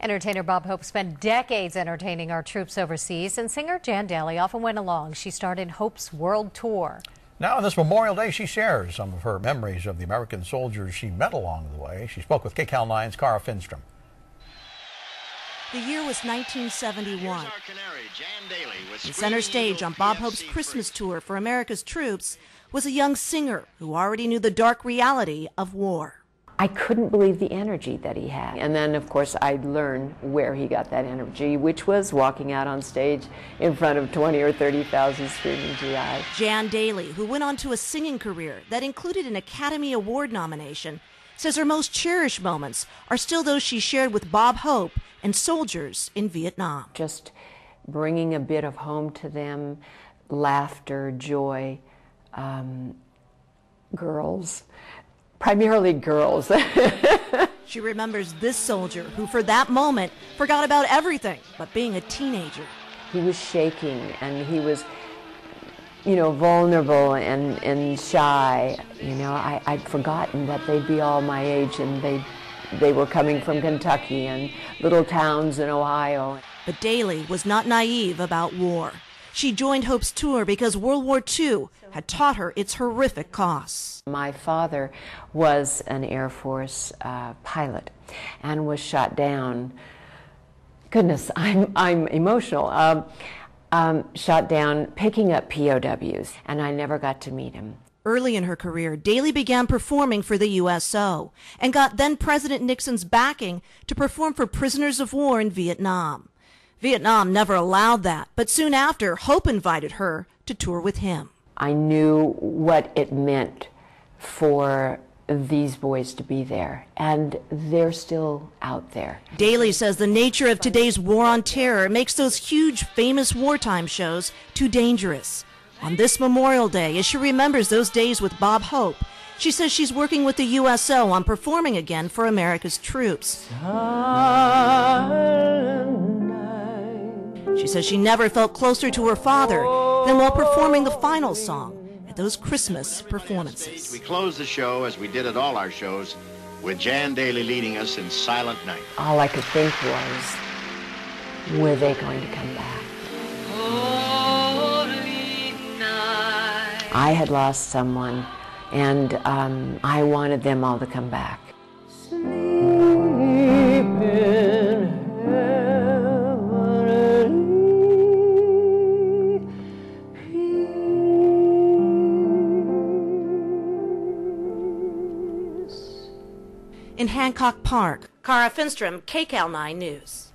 Entertainer Bob Hope spent decades entertaining our troops overseas, and singer Jan Daley often went along. She started Hope's World Tour. Now on this Memorial Day, she shares some of her memories of the American soldiers she met along the way. She spoke with KCAL 9's Cara Finstrom. The year was 1971. The center stage on Bob Hope's Christmas tour for America's troops was a young singer who already knew the dark reality of war. I couldn't believe the energy that he had. And then, of course, I'd learn where he got that energy, which was walking out on stage in front of 20 or 30,000 screaming GIs. Jan Daley, who went on to a singing career that included an Academy Award nomination, says her most cherished moments are still those she shared with Bob Hope and soldiers in Viet Nam. Just bringing a bit of home to them, laughter, joy, girls. Primarily girls. She remembers this soldier who, for that moment, forgot about everything but being a teenager. He was shaking and he was, vulnerable and shy. I'd forgotten that they'd be all my age and they were coming from Kentucky and little towns in Ohio. But Daley was not naive about war. She joined Hope's tour because World War II had taught her its horrific costs. My father was an Air Force pilot and was shot down. Goodness, I'm emotional. Shot down picking up POWs, and I never got to meet him. Early in her career, Daley began performing for the USO and got then-President Nixon's backing to perform for prisoners of war in Viet Nam. Vietnam never allowed that, but soon after, Hope invited her to tour with him. I knew what it meant for these boys to be there, and they're still out there. Daley says the nature of today's war on terror makes those huge, famous wartime shows too dangerous. On this Memorial Day, as she remembers those days with Bob Hope, she says she's working with the USO on performing again for America's troops. She says she never felt closer to her father than while performing the final song at those Christmas performances. We closed the show, as we did at all our shows, with Jan Daley leading us in Silent Night. All I could think was, were they going to come back? I had lost someone, and I wanted them all to come back. In Hancock Park, Cara Finstrom, KCAL 9 News.